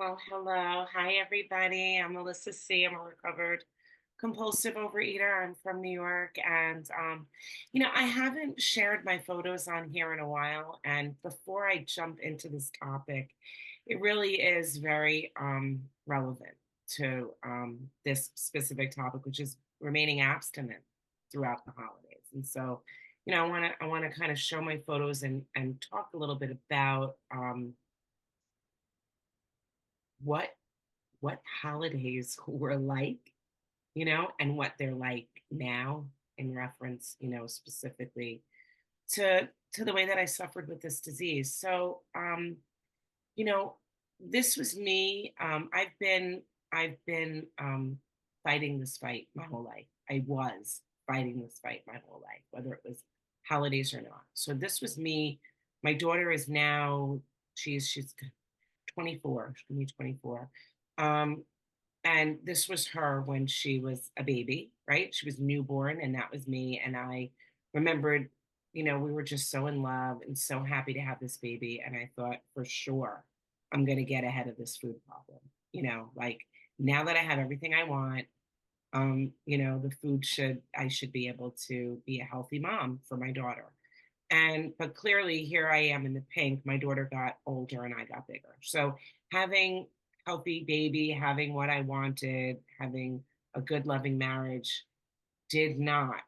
Well, hello. Hi, everybody. I'm Melissa C. I'm a recovered compulsive overeater. I'm from New York. And, I haven't shared my photos on here in a while. And before I jump into this topic, it really is very relevant to this specific topic, which is remaining abstinent throughout the holidays. And so, I want to kind of show my photos and talk a little bit about what holidays were like, and what they're like now in reference, specifically to the way that I suffered with this disease. So, you know, this was me. I've been fighting this fight my whole life. I was fighting this fight my whole life, whether it was holidays or not. So this was me. My daughter is now she's 24. She's gonna be 24. Um, and this was her when she was a baby, right? She was newborn, and that was me. And I remembered, we were just so in love and so happy to have this baby. And I thought for sure I'm going to get ahead of this food problem. Like now that I have everything I want, the food I should be able to be a healthy mom for my daughter. But clearly here I am in the pink. My daughter got older and I got bigger. So having healthy baby, having what I wanted, having a good loving marriage did not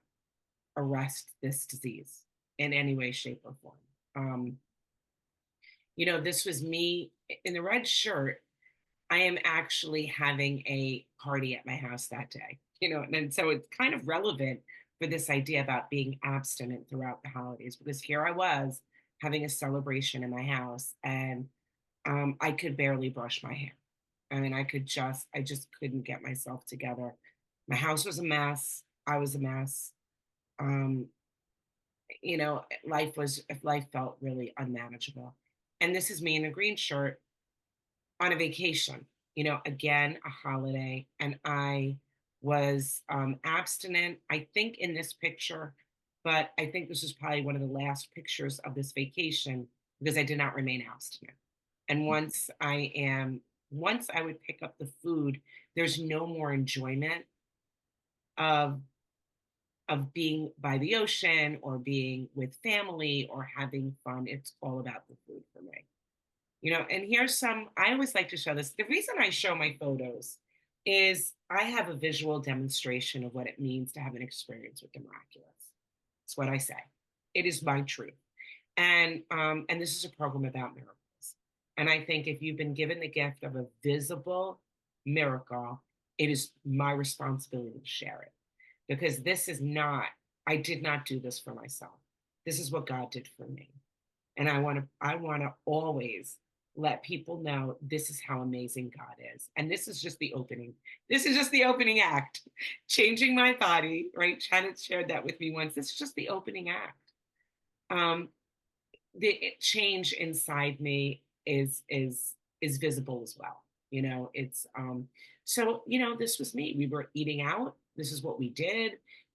arrest this disease in any way, shape, or form. Um, this was me in the red shirt. I am actually having a party at my house that day, and so it's kind of relevant for this idea about being abstinent throughout the holidays because here I was having a celebration in my house and I could barely brush my hair. I mean, I just couldn't get myself together. My house was a mess. I was a mess. Um, life felt really unmanageable. And this is me in a green shirt on a vacation, again, a holiday. And I was abstinent, I think, in this picture, but I think this is probably one of the last pictures of this vacation because I did not remain abstinent. And once I would pick up the food, there's no more enjoyment of being by the ocean or being with family or having fun. It's all about the food for me. And here's I always like to show this. The reason I show my photos is I have a visual demonstration of what it means to have an experience with the miraculous. It's what I say. It is my truth. And this is a program about miracles. And I think if you've been given the gift of a visible miracle, it is my responsibility to share it. Because I did not do this for myself. This is what God did for me. And I want to always let people know this is how amazing God is. And this is just the opening. This is just the opening act. Changing my body, right? Janet shared that with me once. This is just the opening act. Um, the change inside me is visible as well. It's so this was me. We were eating out. This is what we did,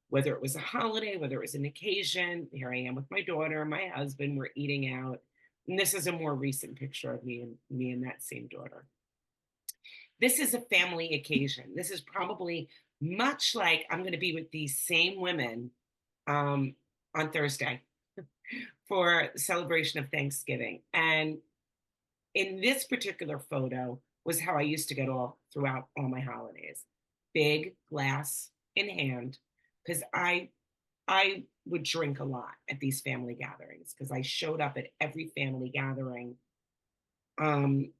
whether it was a holiday, whether it was an occasion. Here I am with my daughter, my husband, we're eating out. And this is a more recent picture of me and that same daughter. This is a family occasion. This is probably much like I'm going to be with these same women on Thursday for the celebration of Thanksgiving. And in this particular photo was how I used to get all throughout all my holidays. Big glass in hand, because I would drink a lot at these family gatherings because I showed up at every family gathering um,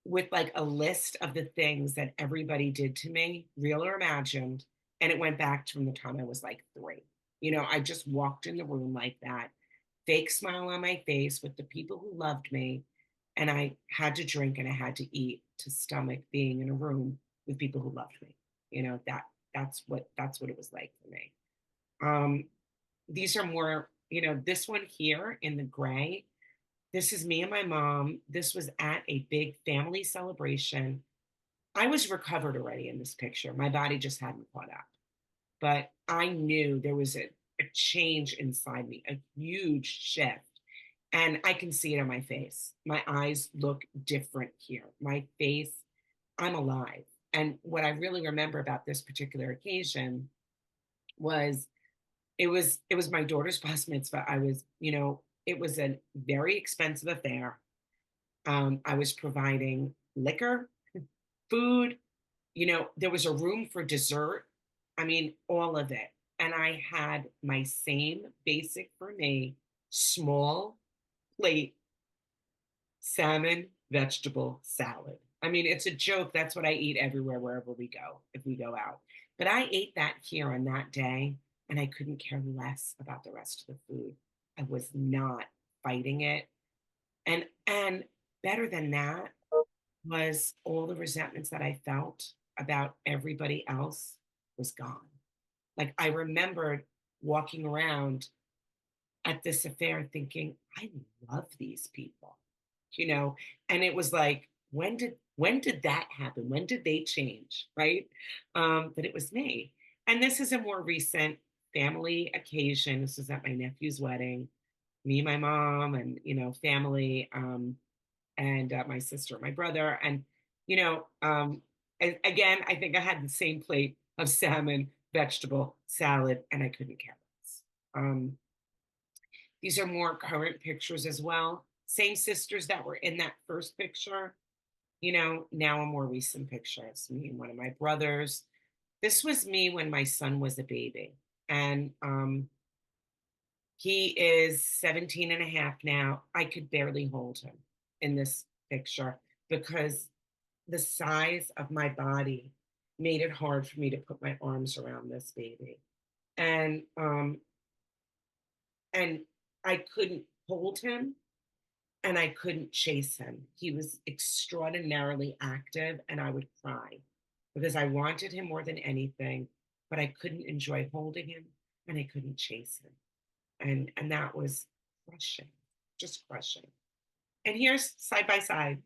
with like a list of the things that everybody did to me, real or imagined. And it went back from the time I was like 3. I just walked in the room like that, fake smile on my face with the people who loved me. And I had to drink and I had to eat to stomach being in a room with people who loved me. That's what it was like for me. Um, these are more, this one here in the gray. This is me and my mom. This was at a big family celebration. I was recovered already in this picture. My body just hadn't caught up. But I knew there was a change inside me, a huge shift. And I can see it on my face. My eyes look different here. My face, I'm alive. And what I really remember about this particular occasion was it was my daughter's bas mitzvah. I was, it was a very expensive affair. I was providing liquor, food, there was a room for dessert. I mean, all of it. And I had my same basic for me, small plate salmon vegetable salad. I mean, it's a joke. That's what I eat everywhere, wherever we go, if we go out. But I ate that here on that day, and I couldn't care less about the rest of the food. I was not fighting it. And better than that was all the resentments that I felt about everybody else was gone. Like I remembered walking around at this affair thinking, I love these people, you know? And it was like, when did that happen? When did they change? Right. But it was me. And this is a more recent family occasion. This was at my nephew's wedding, me, my mom, and family, and my sister, my brother. And again, I think I had the same plate of salmon, vegetable, salad, and I couldn't care less. These are more current pictures as well. Same sisters that were in that first picture, now a more recent picture. It's me and one of my brothers. This was me when my son was a baby. And he is 17 and a half now. I could barely hold him in this picture because the size of my body made it hard for me to put my arms around this baby. And I couldn't hold him and I couldn't chase him. He was extraordinarily active and I would cry because I wanted him more than anything, but I couldn't enjoy holding him and I couldn't chase him. And that was crushing, just crushing. And here's side by side,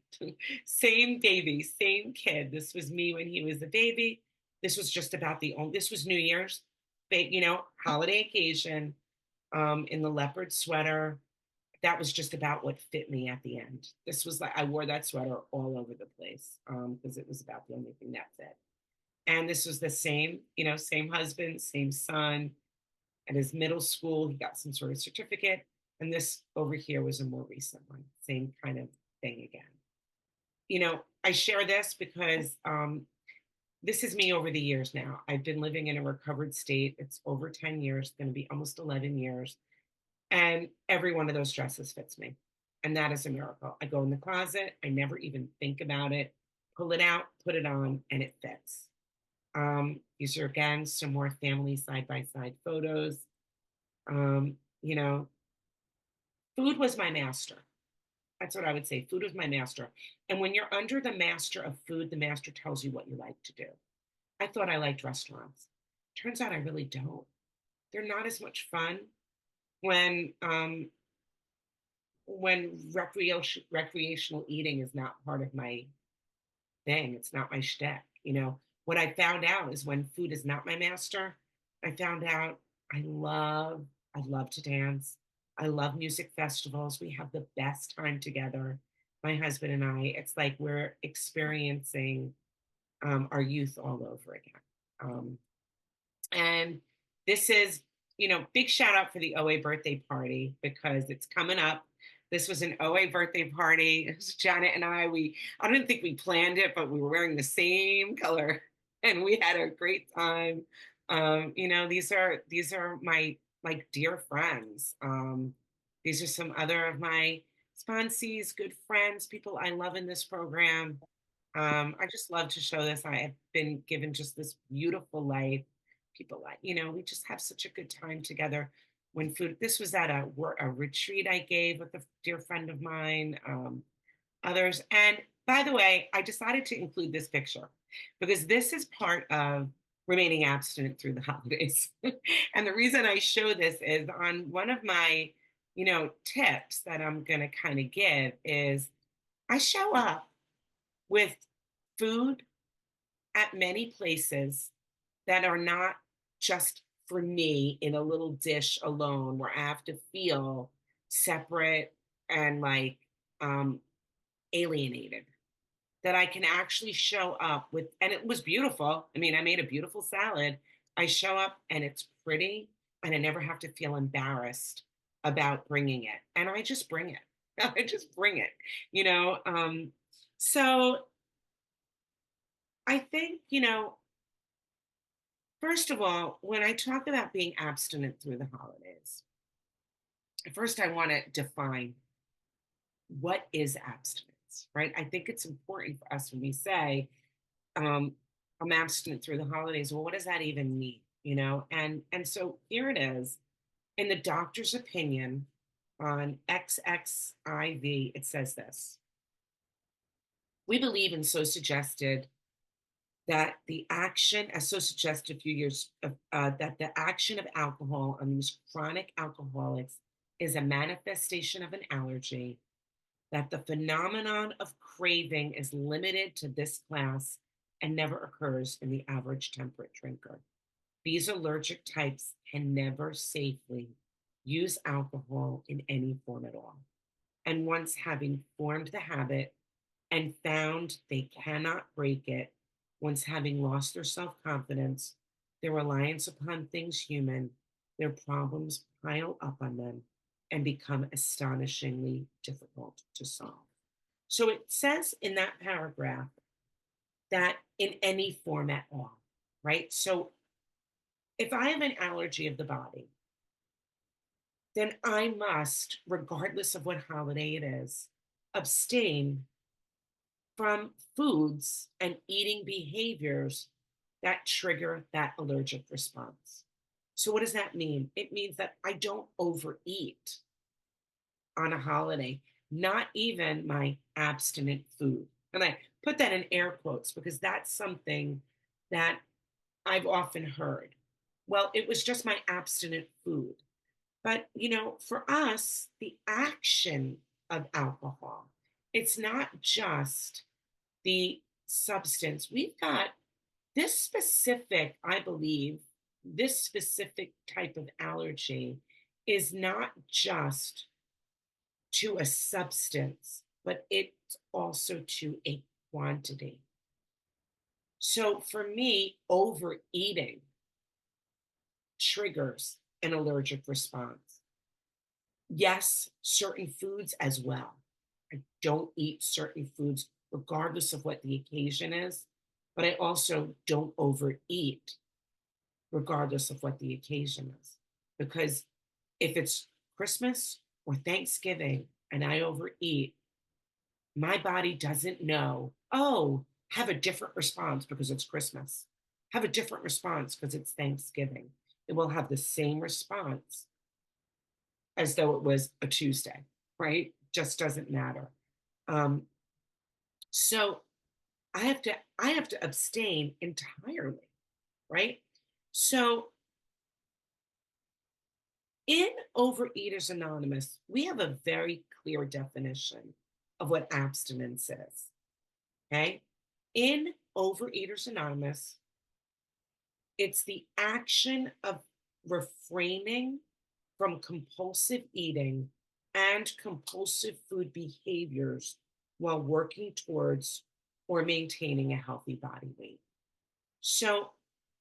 same baby, same kid. This was me when he was a baby. This was just about this was New Year's, holiday occasion, in the leopard sweater. That was just about what fit me at the end. This was like, I wore that sweater all over the place because it was about the only thing that fit. And this was the same, same husband, same son. At his middle school, he got some sort of certificate. And this over here was a more recent one, same kind of thing again. I share this because this is me over the years now. I've been living in a recovered state. It's over 10 years, going to be almost 11 years. And every one of those dresses fits me. And that is a miracle. I go in the closet, I never even think about it, pull it out, put it on, and it fits. These are, again, some more family side by side photos. Um, you know, Food was my master. That's what I would say. Food was my master. And when you're under the master of food, the master tells you what you like to do. I thought I liked restaurants. Turns out I really don't. They're not as much fun when recreational eating is not part of my thing. It's not my shtick. What I found out is when food is not my master, I found out I love to dance. I love music festivals. We have the best time together, my husband and I. It's like we're experiencing our youth all over again. And this is, big shout out for the OA birthday party because it's coming up. This was an OA birthday party. It was Janet and I didn't think we planned it, but we were wearing the same color and we had a great time. These are my like dear friends. These are some other of my sponsees, good friends, people I love in this program. I just love to show this. I have been given just this beautiful life. People like, we just have such a good time together. This was at a retreat I gave with a dear friend of mine, others. And by the way, I decided to include this picture because this is part of remaining abstinent through the holidays. And the reason I show this is on one of my, tips that I'm going to kind of give is I show up with food at many places that are not just for me in a little dish alone where I have to feel separate. and like um, alienated, that I can actually show up with, and it was beautiful. I mean, I made a beautiful salad. I show up and it's pretty, and I never have to feel embarrassed about bringing it. And I just bring it. I just bring it, you know? So I think, first of all, when I talk about being abstinent through the holidays, first I want to define what is abstinence, right? I think it's important for us when we say, um, I'm abstinent through the holidays. Well, what does that even mean? And so here it is. In the doctor's opinion on XXIV, it says this: we believe and so suggested that the action, as so suggested a few years, that the action of alcohol on these chronic alcoholics is a manifestation of an allergy, that the phenomenon of craving is limited to this class and never occurs in the average temperate drinker. These allergic types can never safely use alcohol in any form at all. And once having formed the habit and found they cannot break it, once having lost their self confidence, their reliance upon things human, their problems pile up on them and become astonishingly difficult to solve. So it says in that paragraph that in any form at all, right? So if I have an allergy of the body, then I must, regardless of what holiday it is, abstain from foods and eating behaviors that trigger that allergic response. So, what does that mean? It means that I don't overeat on a holiday, not even my abstinent food. And I put that in air quotes because that's something that I've often heard. Well, it was just my abstinent food. But, for us, the action of alcohol, it's not just the substance. We've got this specific, I believe, this specific type of allergy is not just to a substance, but it's also to a quantity. So for me, overeating triggers an allergic response. Yes, certain foods as well. I don't eat certain foods regardless of what the occasion is, but I also don't overeat regardless of what the occasion is. Because if it's Christmas or Thanksgiving and I overeat, my body doesn't know, oh, have a different response because it's Christmas. Have a different response because it's Thanksgiving. It will have the same response as though it was a Tuesday, right? Just doesn't matter. Um, so I have to abstain entirely, right? So in Overeaters Anonymous, we have a very clear definition of what abstinence is. Okay. In Overeaters Anonymous, it's the action of refraining from compulsive eating and compulsive food behaviors while working towards or maintaining a healthy body weight. So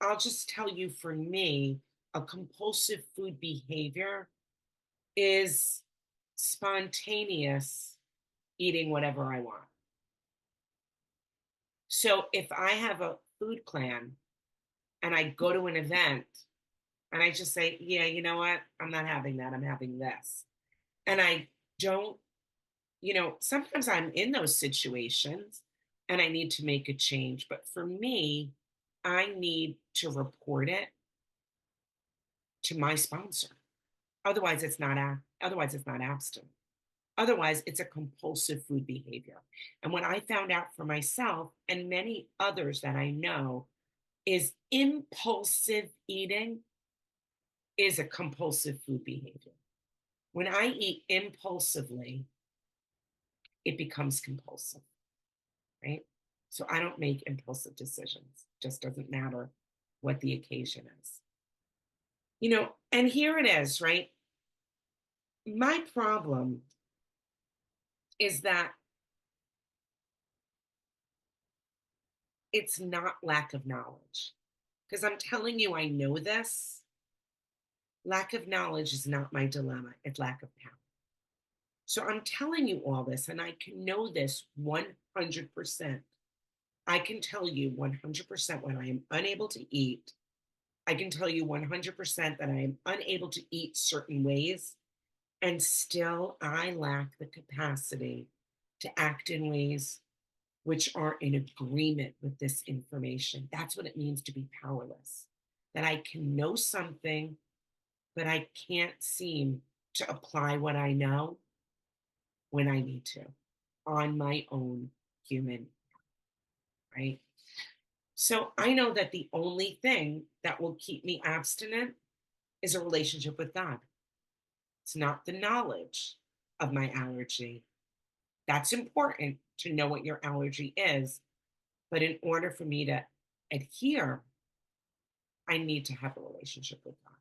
I'll just tell you, for me, a compulsive food behavior is spontaneous eating whatever I want. So if I have a food plan and I go to an event and I just say, yeah, you know what? I'm not having that. I'm having this. And I don't, sometimes I'm in those situations and I need to make a change. But for me, I need to report it to my sponsor. Otherwise it's not abstinent. Otherwise, it's a compulsive food behavior. And what I found out for myself and many others that I know is impulsive eating is a compulsive food behavior. When I eat impulsively, it becomes compulsive, right? So I don't make impulsive decisions. It just doesn't matter what the occasion is. And here it is, right? My problem is that it's not lack of knowledge. Because I'm telling you, I know this. Lack of knowledge is not my dilemma, it's lack of power. So I'm telling you all this, and I can know this 100%. I can tell you 100% when I am unable to eat. I can tell you 100% that I am unable to eat certain ways, and still I lack the capacity to act in ways which are in agreement with this information. That's what it means to be powerless. That I can know something, but I can't seem to apply what I know when I need to on my own human, right? So I know that the only thing that will keep me abstinent is a relationship with God. It's not the knowledge of my allergy. That's important to know what your allergy is. But in order for me to adhere, I need to have a relationship with God,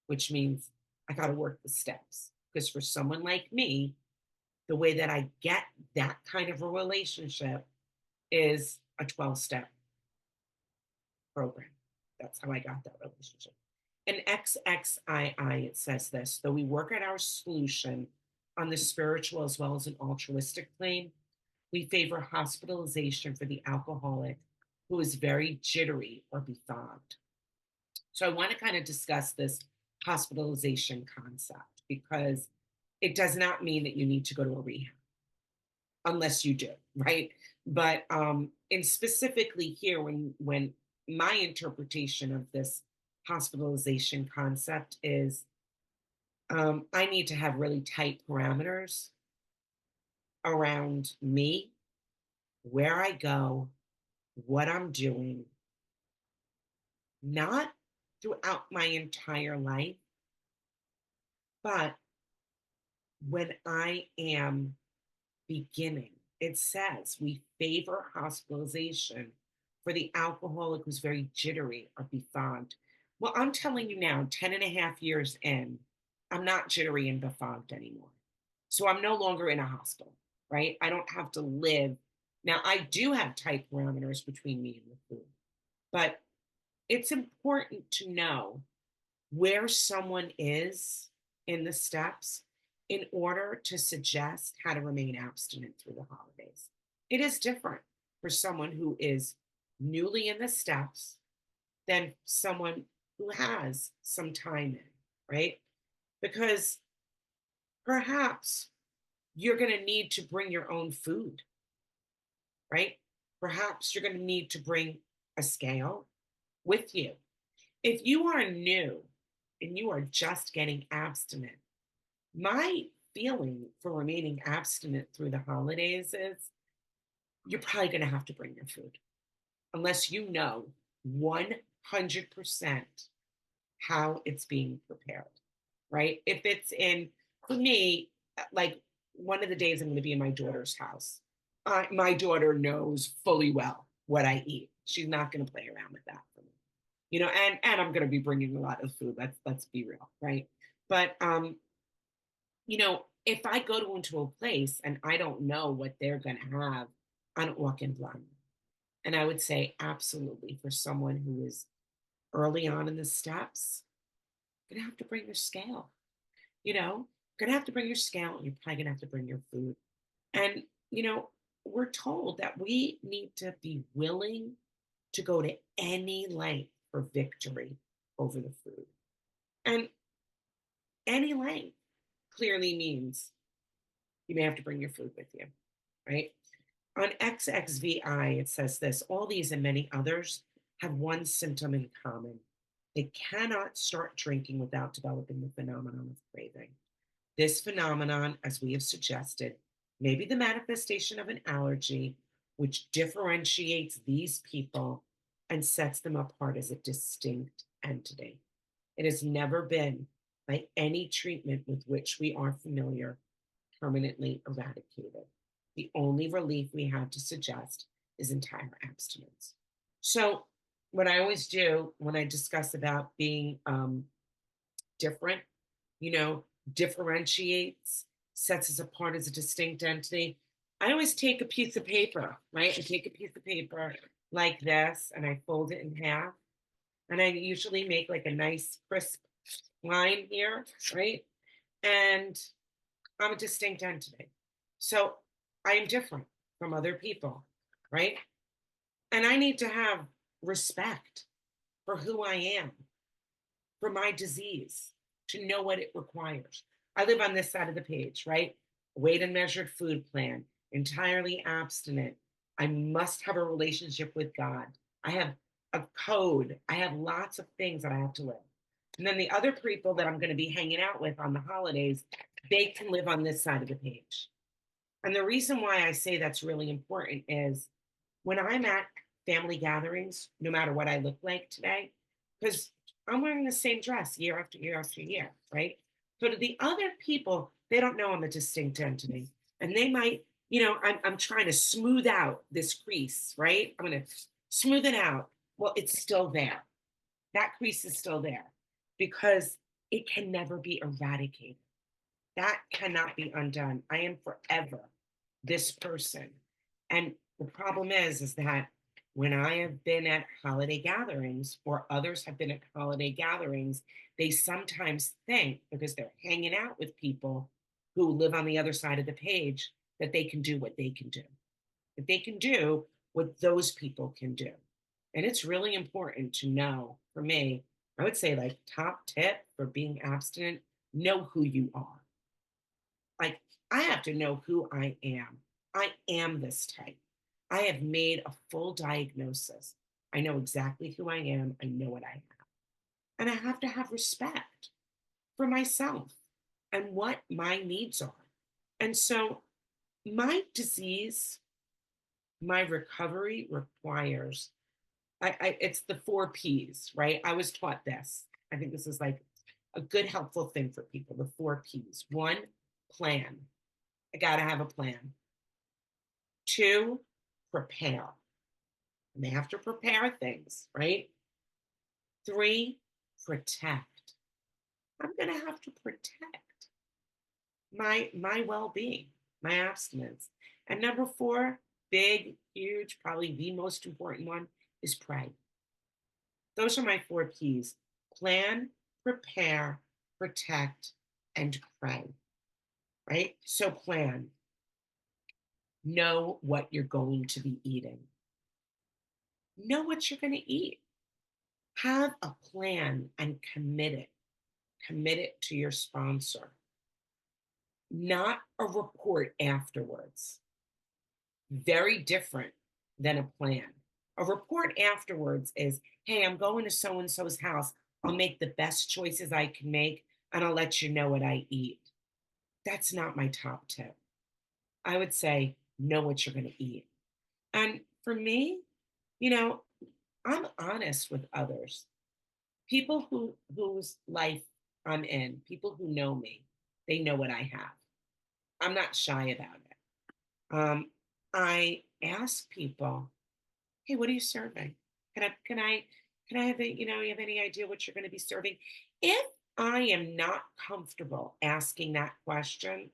which means I got to work the steps. Because for someone like me, the way that I get that kind of a relationship is a 12-step program. That's how I got that relationship. In XXII, it says this: though we work at our solution on the spiritual as well as an altruistic plane, we favor hospitalization for the alcoholic who is very jittery or befogged. So I want to kind of discuss this hospitalization concept because it does not mean that you need to go to a rehab unless you do, right? But in specifically here, when my interpretation of this hospitalization concept is I need to have really tight parameters around me, where I go, what I'm doing, not throughout my entire life, but when I am beginning. It says we favor hospitalization for the alcoholic who's very jittery or befogged. Well, I'm telling you now, 10 and a half years in, I'm not jittery and befogged anymore. So I'm no longer in a hospital, right? I don't have to live. Now, I do have tight parameters between me and the food, but it's important to know where someone is in the steps in order to suggest how to remain abstinent through the holidays. It is different for someone who is newly in the steps than someone who has some time in, right? Because perhaps you're going to need to bring your own food, right? Perhaps you're going to need to bring a scale with you. If you are new and you are just getting abstinent, my feeling for remaining abstinent through the holidays is you're probably going to have to bring your food unless you know 100% how it's being prepared, right? If it's in, for me, like one of the days I'm going to be in my daughter's house, my daughter knows fully well what I eat. She's not going to play around with that for me, and I'm going to be bringing a lot of food. Let's be real, right? But if I go into a place and I don't know what they're going to have, I don't walk in blind. And I would say, absolutely, for someone who is early on in the steps, you're going to have to bring your scale. Going to have to bring your scale, and you're probably going to have to bring your food. And, we're told that we need to be willing to go to any length for victory over the food. And any length clearly means you may have to bring your food with you, right? On XXVI, it says this: all these and many others have one symptom in common. They cannot start drinking without developing the phenomenon of craving. This phenomenon, as we have suggested, may be the manifestation of an allergy, which differentiates these people and sets them apart as a distinct entity. It has never been, by any treatment with which we are familiar, permanently eradicated. The only relief we have to suggest is entire abstinence. So, what I always do when I discuss about being different, differentiates sets us apart as a distinct entity. I always take a piece of paper, right? I take a piece of paper like this and I fold it in half. And I usually make like a nice crisp line here, right? And I'm a distinct entity. So I am different from other people, right? And I need to have respect for who I am, for my disease, to know what it requires. I live on this side of the page, right? Weighed and measured food plan, entirely abstinent. I must have a relationship with God. I have a code. I have lots of things that I have to live. And then the other people that I'm going to be hanging out with on the holidays, they can live on this side of the page. And the reason why I say that's really important is when I'm at family gatherings, no matter what I look like today, because I'm wearing the same dress year after year after year, right? So to the other people, they don't know I'm a distinct entity. And they might, I'm trying to smooth out this crease, right? I'm going to smooth it out. Well, it's still there. That crease is still there because it can never be eradicated. That cannot be undone. I am forever this person. And the problem is that when I have been at holiday gatherings or others have been at holiday gatherings, they sometimes think because they're hanging out with people who live on the other side of the page that they can do what they can do, that they can do what those people can do. And it's really important to know for me, I would say, like, top tip for being abstinent, know who you are. Like, I have to know who I am. I am this type. I have made a full diagnosis. I know exactly who I am. I know what I have. And I have to have respect for myself and what my needs are. And so my disease, my recovery requires, it's the 4 Ps, right? I was taught this. I think this is like a good, helpful thing for people, the 4 Ps. One, plan. I got to have a plan. 2, prepare. And they have to prepare things, right? 3, protect. I'm going to have to protect my well-being, my abstinence. And number 4, big, huge, probably the most important one is pray. Those are my 4 Ps: plan, prepare, protect, and pray, right? So plan. Know what you're going to be eating. Know what you're going to eat. Have a plan and commit it. Commit it to your sponsor, not a report afterwards. Very different than a plan. A report afterwards is, hey, I'm going to so and so's house. I'll make the best choices I can make and I'll let you know what I eat. That's not my top tip. I would say, know what you're going to eat. And for me, you know, I'm honest with others. People whose life I'm in, people who know me, they know what I have. I'm not shy about it. I ask people, "Hey, what are you serving? Can I have you have any idea what you're going to be serving?" If I am not comfortable asking that question,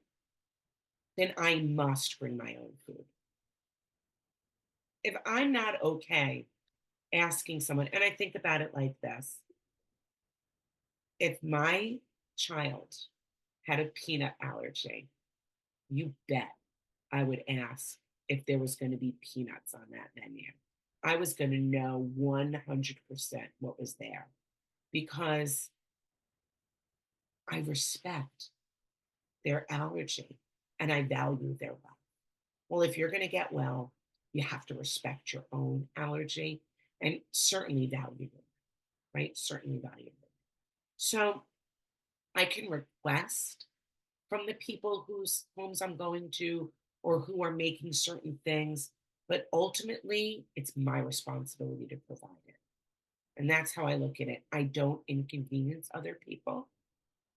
then I must bring my own food. If I'm not okay asking someone, and I think about it like this: if my child had a peanut allergy, you bet I would ask if there was going to be peanuts on that menu. I was going to know 100% what was there because I respect their allergy and I value their life. Well, if you're going to get well, you have to respect your own allergy and certainly value it, right? Certainly value it. So I can request from the people whose homes I'm going to or who are making certain things, but ultimately it's my responsibility to provide it. And that's how I look at it. I don't inconvenience other people.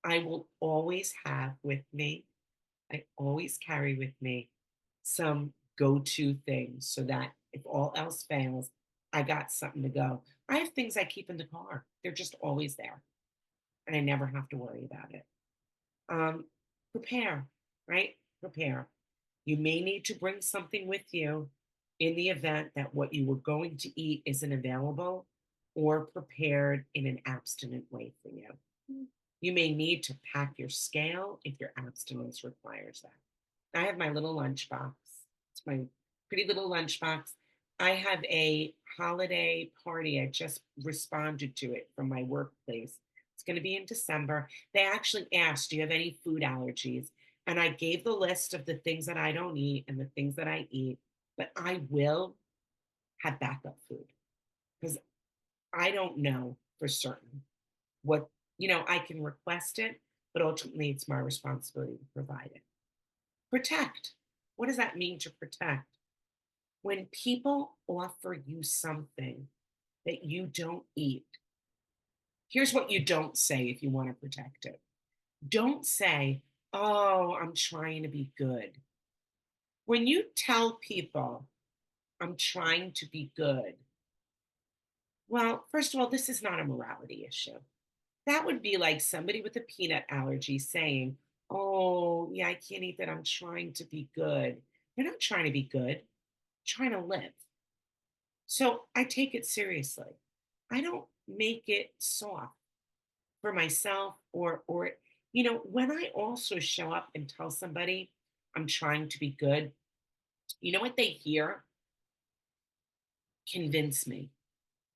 I will always have with me, I always carry with me some go to things so that if all else fails, I got something to go. I have things I keep in the car, they're just always there, and I never have to worry about it. Um, prepare. right? Prepare. You may need to bring something with you in the event that what you were going to eat isn't available or prepared in an abstinent way for you. You may need to pack your scale if your abstinence requires that. I have my little lunchbox. It's my pretty little lunchbox. I have a holiday party. I just responded to it from my workplace. It's going to be in December. They actually asked, "Do you have any food allergies?" And I gave the list of the things that I don't eat and the things that I eat, but I will have backup food because I don't know for certain what, I can request it, but ultimately it's my responsibility to provide it. Protect. What does that mean to protect? When people offer you something that you don't eat, here's what you don't say if you want to protect it. Don't say, "Oh, I'm trying to be good." When you tell people, "I'm trying to be good," well, first of all, this is not a morality issue. That would be like somebody with a peanut allergy saying, "Oh, yeah, I can't eat that. I'm trying to be good." You're not trying to be good, you're trying to live. So I take it seriously. I don't make it soft for myself or when I also show up and tell somebody I'm trying to be good, you know what they hear? Convince me.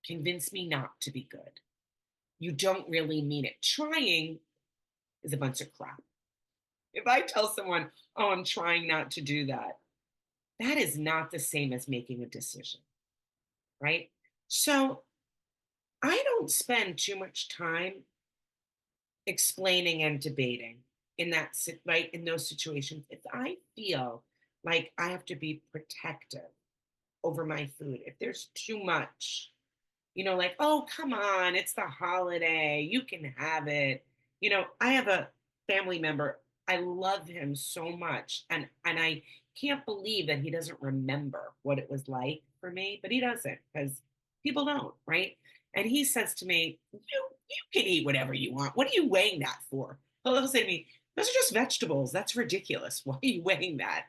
Convince me not to be good. You don't really mean it. Trying is a bunch of crap. If I tell someone, "Oh, I'm trying not to do that," that is not the same as making a decision, right? So I don't spend too much time explaining and debating right in those situations. If I feel like I have to be protective over my food, if there's too much, like, "Oh, come on, it's the holiday, you can have it." I have a family member, I love him so much, and I can't believe that he doesn't remember what it was like for me, but he doesn't because people don't, right? And he says to me, "You can eat whatever you want. What are you weighing that for?" He'll say to me, "Those are just vegetables. That's ridiculous. Why are you weighing that?"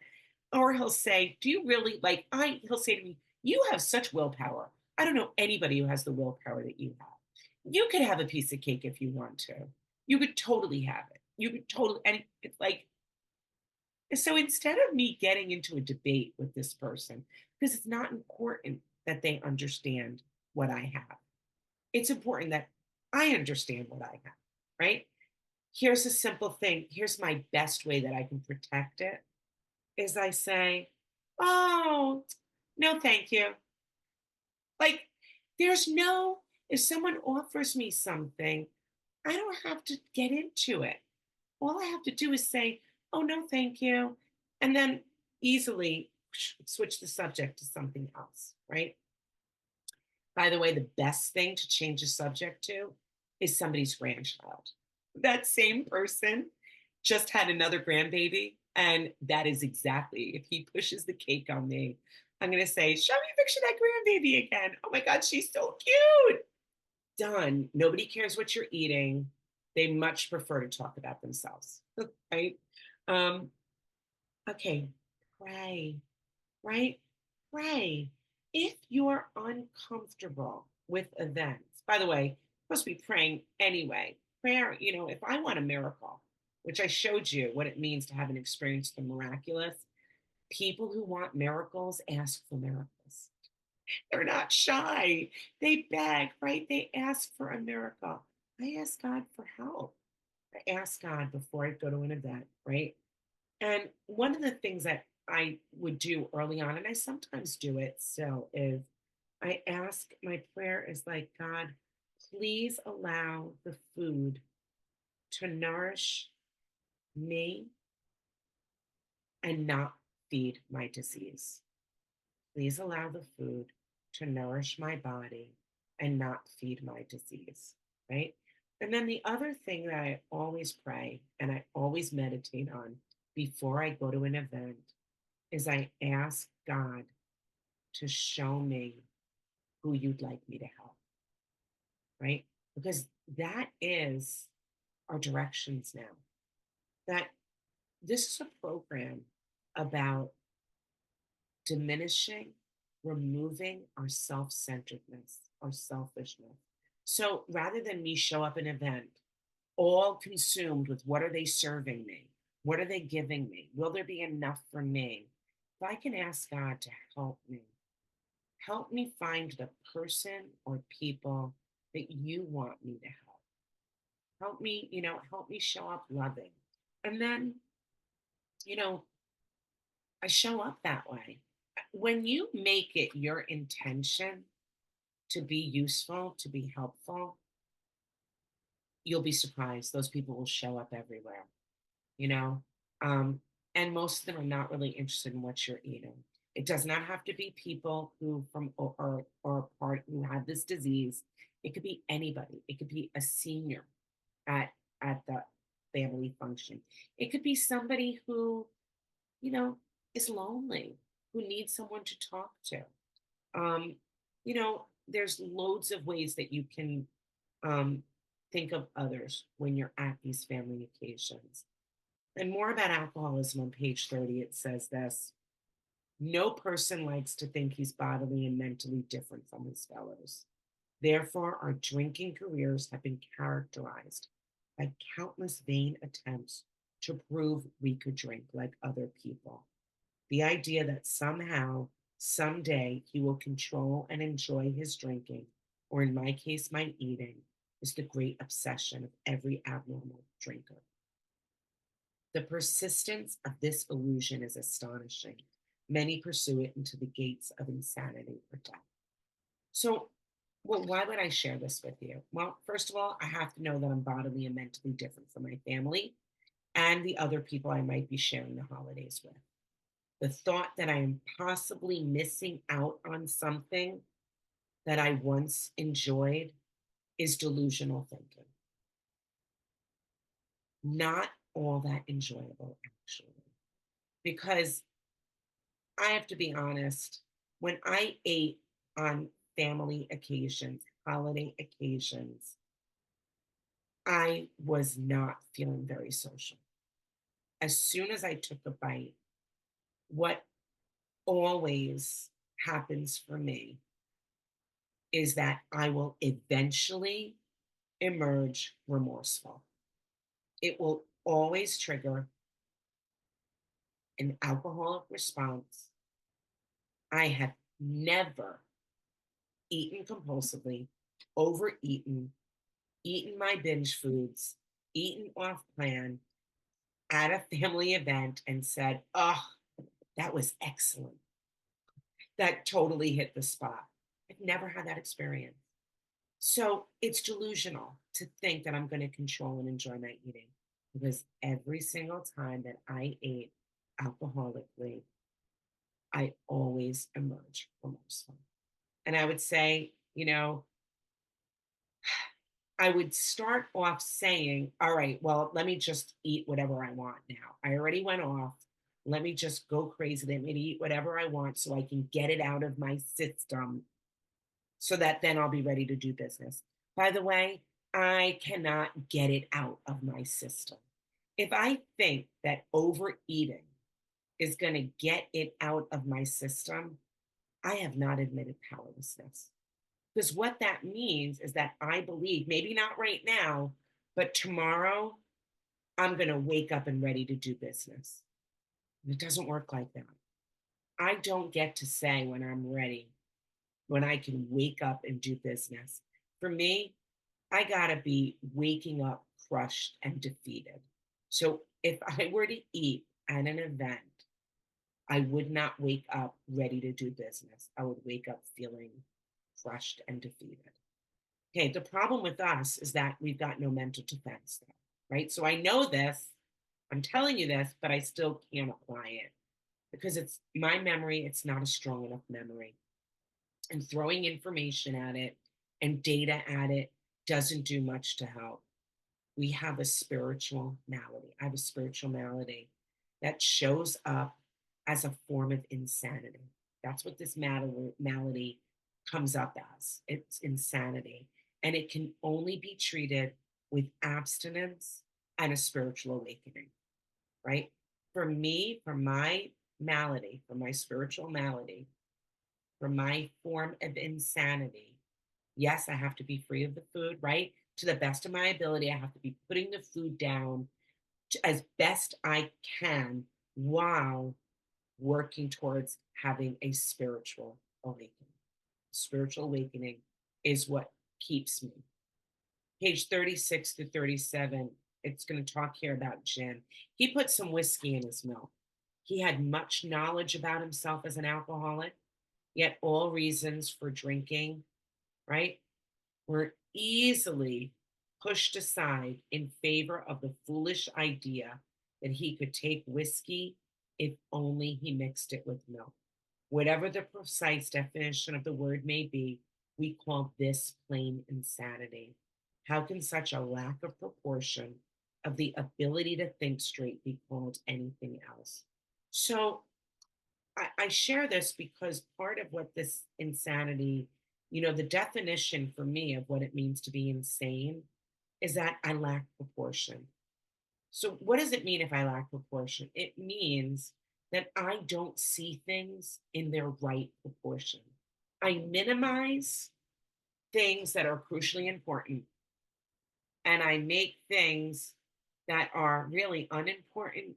Or he'll say, "Do you really like he'll say to me, "You have such willpower. I don't know anybody who has the willpower that you have. You could have a piece of cake if you want to. You could totally have it. You could totally," and it's like, so instead of me getting into a debate with this person, because it's not important that they understand what I have. It's important that I understand what I have, right? Here's a simple thing. Here's my best way that I can protect it is I say, "Oh, no, thank you." Like, there's no, if someone offers me something, I don't have to get into it. All I have to do is say, "Oh, no, thank you." And then easily switch the subject to something else, right? By the way, the best thing to change the subject to is somebody's grandchild. That same person just had another grandbaby. And that is exactly, if he pushes the cake on me, I'm going to say, "Show me a picture of that grandbaby again. Oh my God, she's so cute." Done. Nobody cares what you're eating. They much prefer to talk about themselves, right? Um, okay, pray, right? Pray. If you're uncomfortable with events, by the way, you're supposed to be praying anyway. Prayer, if I want a miracle, which I showed you what it means to have an experience of the miraculous, people who want miracles ask for miracles. They're not shy. They beg, right? They ask for a miracle. I ask God for help. I ask God before I go to an event, right? And one of the things that I would do early on, and I sometimes do it still, is my prayer is like, "God, please allow the food to nourish me and not feed my disease. Please allow the food to nourish my body and not feed my disease." Right? And then the other thing that I always pray and I always meditate on before I go to an event is I ask God to show me who you'd like me to help, right? Because that is our directions now. That This is a program about diminishing, removing our self centeredness, our selfishness. So rather than me show up an event all consumed with what are they serving me? What are they giving me? Will there be enough for me? If I can ask God to help me find the person or people that you want me to help. Help me, help me show up loving. And then, you know, I show up that way. When you make it your intention to be useful, to be helpful, you'll be surprised. Those people will show up everywhere, you know? Um, and most of them are not really interested in what you're eating. It does not have to be people who from or part who have this disease. It could be anybody. It could be a senior at the family function. It could be somebody who, you know, is lonely, who needs someone to talk to. Um, there's loads of ways that you can um, think of others when you're at these family occasions. And more about alcoholism on page 30, it says this: no person likes to think he's bodily and mentally different from his fellows. Therefore, our drinking careers have been characterized by countless vain attempts to prove we could drink like other people. The idea that somehow, someday, he will control and enjoy his drinking, or in my case, my eating, is the great obsession of every abnormal drinker. The persistence of this illusion is astonishing. Many pursue it into the gates of insanity or death. So, well, why would I share this with you? Well, first of all, I have to know that I'm bodily and mentally different from my family and the other people I might be sharing the holidays with. The thought that I am possibly missing out on something that I once enjoyed is delusional thinking. Not all that enjoyable, actually. Because I have to be honest, when I ate on family occasions, holiday occasions, I was not feeling very social. As soon as I took a bite, what always happens for me is that I will eventually emerge remorseful. It will always trigger an alcoholic response. I have never eaten compulsively, overeaten, eaten my binge foods, eaten off plan at a family event and said, oh, that was excellent. That totally hit the spot. I've never had that experience. So it's delusional to think that I'm going to control and enjoy my eating because every single time that I ate alcoholically, I always emerge remorseful. And I would say, I would start off saying, all right, well, let me just eat whatever I want now. I already went off. Let me just go crazy. Let me eat whatever I want so I can get it out of my system so that then I'll be ready to do business. By the way, I cannot get it out of my system. If I think that overeating is going to get it out of my system, I have not admitted powerlessness. Because what that means is that I believe, maybe not right now, but tomorrow I'm going to wake up and ready to do business. And it doesn't work like that. I don't get to say when I'm ready, when I can wake up and do business. For me, I got to be waking up crushed and defeated. So if I were to eat at an event, I would not wake up ready to do business. I would wake up feeling crushed and defeated. Okay, the problem with us is that we've got no mental defense there, right? So I know this, I'm telling you this, but I still can't apply it because it's my memory, it's not a strong enough memory. And throwing information at it and data at it doesn't do much to help. We have a spiritual malady. I have a spiritual malady that shows up as a form of insanity. That's what this malady comes up as. It's insanity. And it can only be treated with abstinence and a spiritual awakening, right? For me, for my malady, for my spiritual malady, for my form of insanity, yes, I have to be free of the food, right? To the best of my ability, I have to be putting the food down as best I can while working towards having a spiritual awakening. Spiritual awakening is what keeps me. Page 36 to 37, it's going to talk here about Jim. He put some whiskey in his milk. He had much knowledge about himself as an alcoholic, yet all reasons for drinking, right, were easily pushed aside in favor of the foolish idea that he could take whiskey if only he mixed it with milk. Whatever the precise definition of the word may be, we call this plain insanity. How can such a lack of proportion of the ability to think straight be called anything else? So I share this because part of what this insanity, the definition for me of what it means to be insane is that I lack proportion. So, what does it mean if I lack proportion? It means that I don't see things in their right proportion. I minimize things that are crucially important and I make things that are really unimportant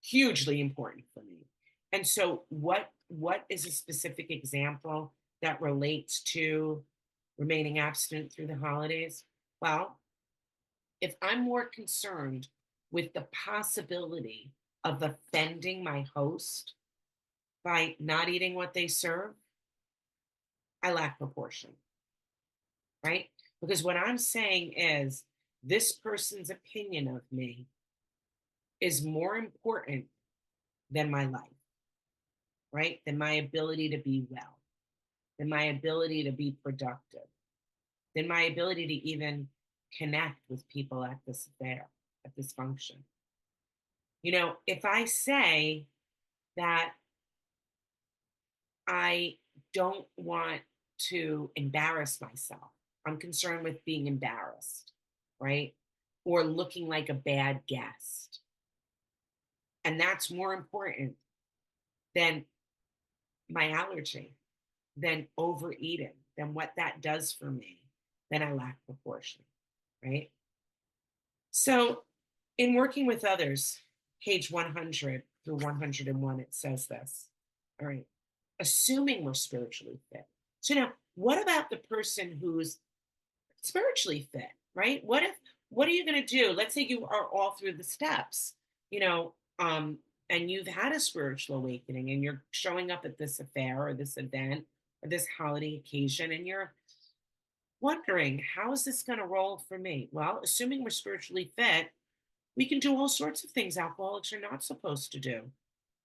hugely important for me. And so what is a specific example that relates to remaining abstinent through the holidays? Well, if I'm more concerned with the possibility of offending my host by not eating what they serve, I lack proportion, right? Because what I'm saying is this person's opinion of me is more important than my life, right? Than my ability to be well, than my ability to be productive, than my ability to even connect with people at this affair, at this function. If I say that I don't want to embarrass myself, I'm concerned with being embarrassed, right? Or looking like a bad guest. And that's more important than my allergy, than overeating, than what that does for me, then I lack proportion, right? So, in working with others, page 100 through 101, it says this. All right. Assuming we're spiritually fit. So, now what about the person who's spiritually fit, right? What are you going to do? Let's say you are all through the steps, you know, and you've had a spiritual awakening and you're showing up at this affair or this event or this holiday occasion and you're wondering, how is this going to roll for me? Well, assuming we're spiritually fit, we can do all sorts of things alcoholics are not supposed to do.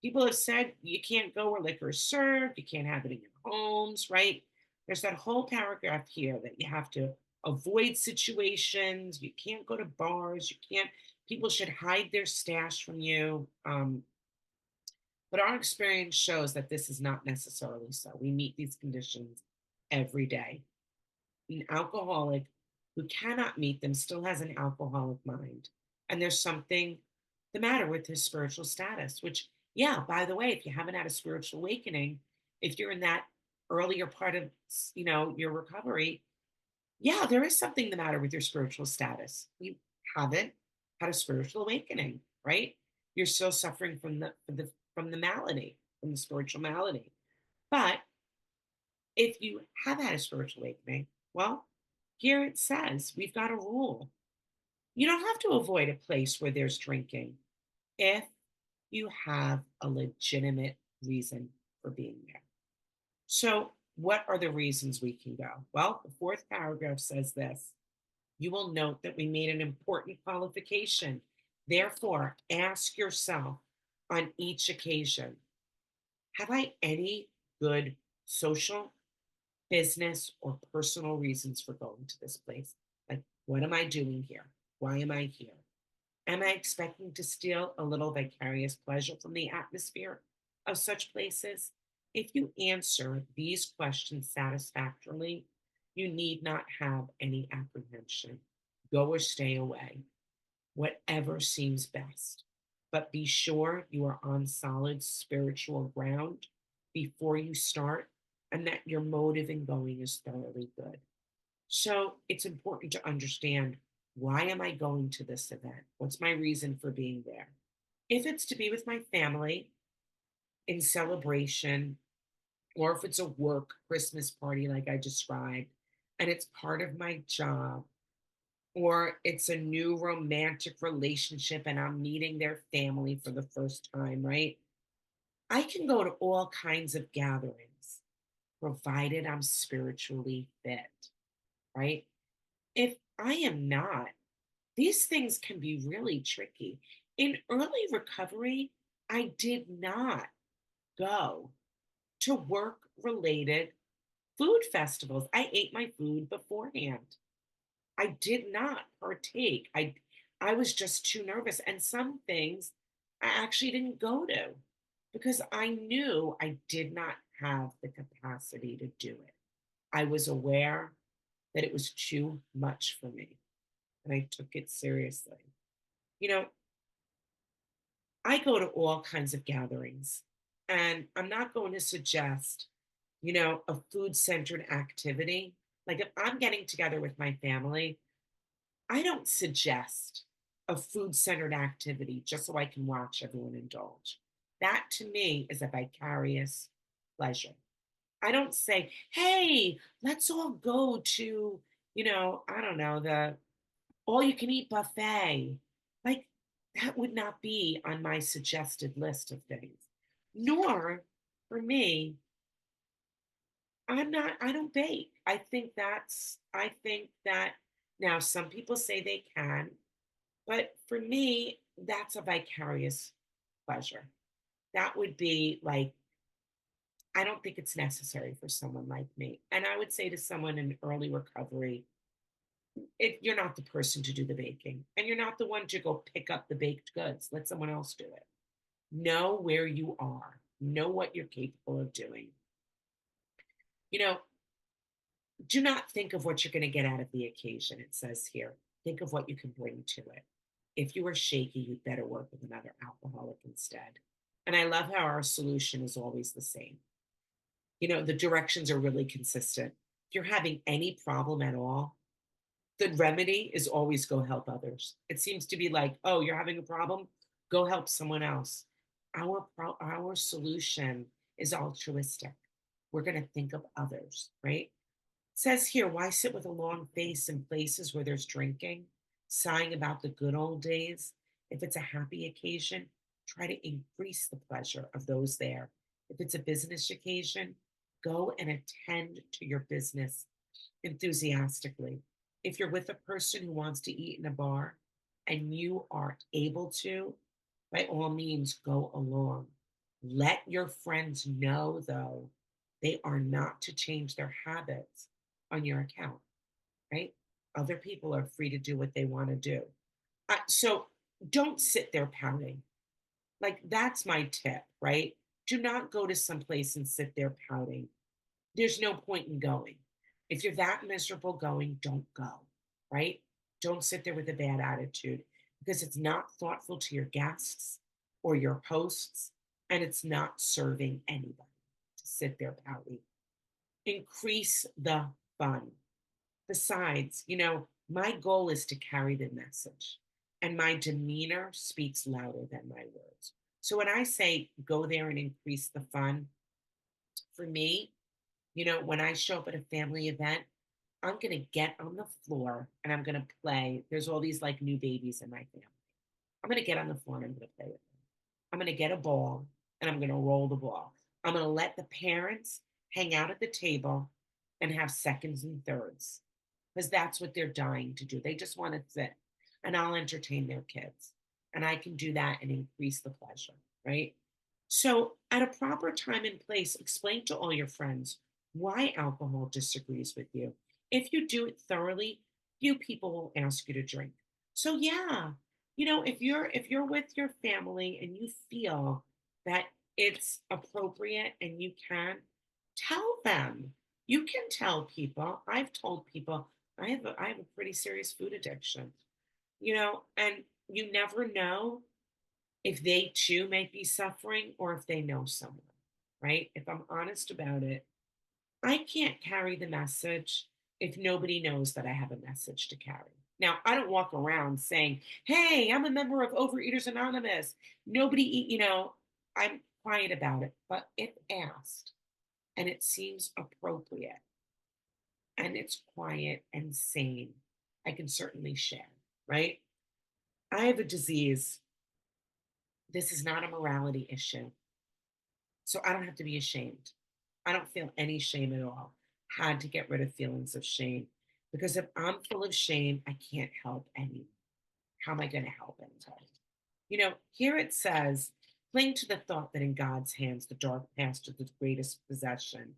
People have said you can't go where liquor is served, you can't have it in your homes, right? There's that whole paragraph here that you have to avoid situations, you can't go to bars, you can't, people should hide their stash from you. But our experience shows that this is not necessarily so. We meet these conditions every day. An alcoholic who cannot meet them still has an alcoholic mind. And there's something the matter with his spiritual status, which, yeah, by the way, if you haven't had a spiritual awakening, if you're in that earlier part of, your recovery, yeah, there is something the matter with your spiritual status. You haven't had a spiritual awakening, right? You're still suffering from the malady, from the spiritual malady. But if you have had a spiritual awakening, well, here it says we've got a rule. You don't have to avoid a place where there's drinking if you have a legitimate reason for being there. So, what are the reasons we can go? Well, the fourth paragraph says this. You will note that we made an important qualification. Therefore, ask yourself on each occasion, have I any good social, business, or personal reasons for going to this place? Like, what am I doing here? Why am I here? Am I expecting to steal a little vicarious pleasure from the atmosphere of such places? If you answer these questions satisfactorily, you need not have any apprehension. Go or stay away, whatever seems best. but be sure you are on solid spiritual ground before you start and that your motive in going is thoroughly good. So it's important to understand, why am I going to this event? What's my reason for being there? If it's to be with my family in celebration, or if it's a work Christmas party like I described, and it's part of my job, or it's a new romantic relationship and I'm meeting their family for the first time, right? I can go to all kinds of gatherings, provided I'm spiritually fit, right? If I am not, these things can be really tricky. In early recovery, I did not go to work related food festivals. I ate my food beforehand. I did not partake. I was just too nervous. And some things I actually didn't go to because I knew I did not have the capacity to do it. I was aware that it was too much for me and I took it seriously. You know, I go to all kinds of gatherings and I'm not going to suggest, a food centered activity. Like if I'm getting together with my family, I don't suggest a food centered activity just so I can watch everyone indulge. That to me is a vicarious pleasure. I don't say, hey, let's all go to, I don't know, the all you can eat buffet. Like that would not be on my suggested list of things. Nor for me, I don't bake. I think that now some people say they can, but for me, that's a vicarious pleasure. That would be like, I don't think it's necessary for someone like me. And I would say to someone in early recovery, you're not the person to do the baking, and you're not the one to go pick up the baked goods. Let someone else do it. Know where you are, know what you're capable of doing. You know, do not think of what you're going to get out of the occasion, it says here. Think of what you can bring to it. If you are shaky, you'd better work with another alcoholic instead. And I love how our solution is always the same. The directions are really consistent. If you're having any problem at all, the remedy is always go help others. It seems to be like, oh, you're having a problem? Go help someone else. Our solution is altruistic. We're going to think of others, right? Says here, why sit with a long face in places where there's drinking, sighing about the good old days? If it's a happy occasion, try to increase the pleasure of those there. If it's a business occasion, go and attend to your business enthusiastically. If you're with a person who wants to eat in a bar and you are able to, by all means, go along. Let your friends know, though, they are not to change their habits on your account, right? Other people are free to do what they want to do. So don't sit there pouting. Like, that's my tip, right? Do not go to some place and sit there pouting. There's no point in going. If you're that miserable going, don't go, right? Don't sit there with a bad attitude because it's not thoughtful to your guests or your hosts, and it's not serving anybody to sit there pouting. Increase the fun. Besides, my goal is to carry the message, and my demeanor speaks louder than my words. So when I say go there and increase the fun, for me, when I show up at a family event, I'm going to get on the floor and I'm going to play. There's all these like new babies in my family. I'm going to get on the floor and I'm going to play with them. I'm going to get a ball and I'm going to roll the ball. I'm going to let the parents hang out at the table and have seconds and thirds because that's what they're dying to do. They just want to sit and I'll entertain their kids. And I can do that and increase the pleasure, right? So, at a proper time and place, explain to all your friends why alcohol disagrees with you. If you do it thoroughly, few people will ask you to drink. So, yeah, if you're with your family and you feel that it's appropriate and you can tell them. You can tell people. I've told people I have a pretty serious food addiction, and you never know if they too might be suffering or if they know someone, right? If I'm honest about it, I can't carry the message if nobody knows that I have a message to carry. Now, I don't walk around saying, "Hey, I'm a member of Overeaters Anonymous." Nobody, I'm quiet about it. But if asked and it seems appropriate and it's quiet and sane, I can certainly share, right? I have a disease. This is not a morality issue. So I don't have to be ashamed. I don't feel any shame at all. Had to get rid of feelings of shame because if I'm full of shame, I can't help anyone. How am I going to help anybody? Here it says, cling to the thought that in God's hands, the dark past is the greatest possession.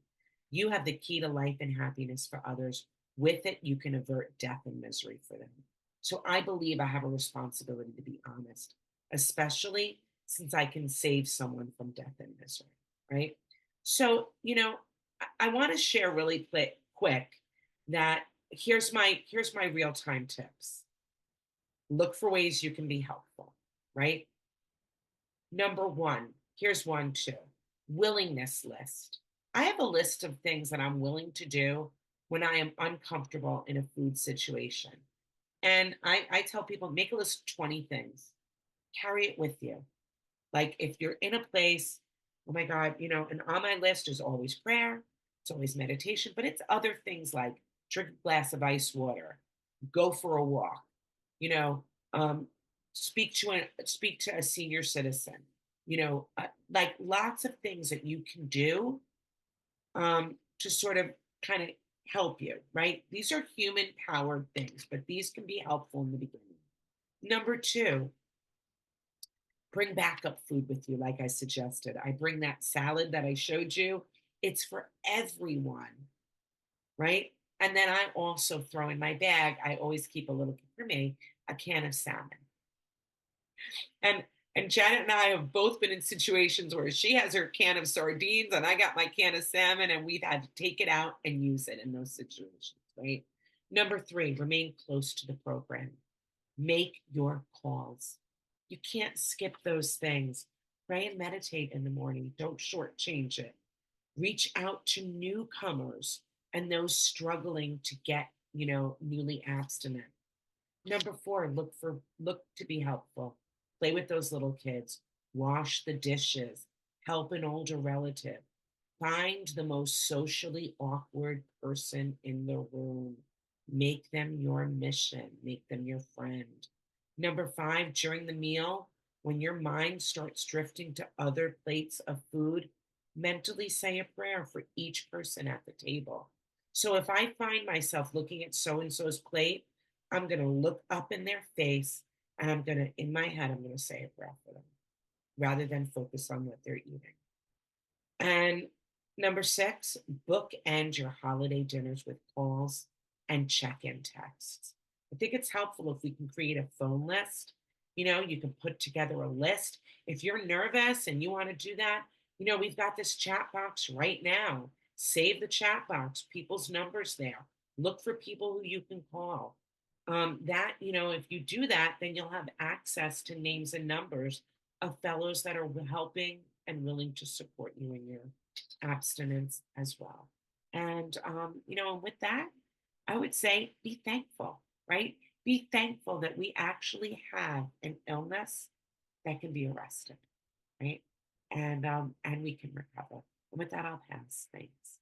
You have the key to life and happiness for others. With it, you can avert death and misery for them. So I believe I have a responsibility to be honest, especially since I can save someone from death and misery, right? So, I want to share really quick that here's my real-time tips. Look for ways you can be helpful, right? Number one, here's one too, willingness list. I have a list of things that I'm willing to do when I am uncomfortable in a food situation. And I tell people, make a list of 20 things, carry it with you. Like if you're in a place, oh my God, and on my list is always prayer, it's always meditation, but it's other things like drink a glass of ice water, go for a walk, you know, um, speak to a senior citizen, like lots of things that you can do to sort of kind of help you, right? These are human powered things, but these can be helpful in the beginning. Number two, bring backup food with you, like I suggested. I bring that salad that I showed you. It's for everyone, right? And then I also throw in my bag, I always keep a little for me, a can of salmon. And and Janet and I have both been in situations where she has her can of sardines and I got my can of salmon, and we've had to take it out and use it in those situations, right? Number three, remain close to the program. Make your calls. You can't skip those things. Pray and meditate in the morning. Don't shortchange it. Reach out to newcomers and those struggling to get, newly abstinent. Number four, look to be helpful. Play with those little kids. Wash the dishes. Help an older relative. Find the most socially awkward person in the room. Make them your mission. Make them your friend. Number five, during the meal, when your mind starts drifting to other plates of food, mentally say a prayer for each person at the table. So if I find myself looking at so and so's plate, I'm going to look up in their face and in my head, I'm going to say a prayer for them rather than focus on what they're eating. And number six, bookend your holiday dinners with calls and check-in texts. I think it's helpful if we can create a phone list. You can put together a list. If you're nervous and you want to do that, we've got this chat box right now. Save the chat box, people's numbers there. Look for people who you can call. If you do that, then you'll have access to names and numbers of fellows that are helping and willing to support you in your abstinence as well. And, with that, I would say be thankful, right? Be thankful that we actually have an illness that can be arrested, right? And we can recover. And with that, I'll pass. Thanks.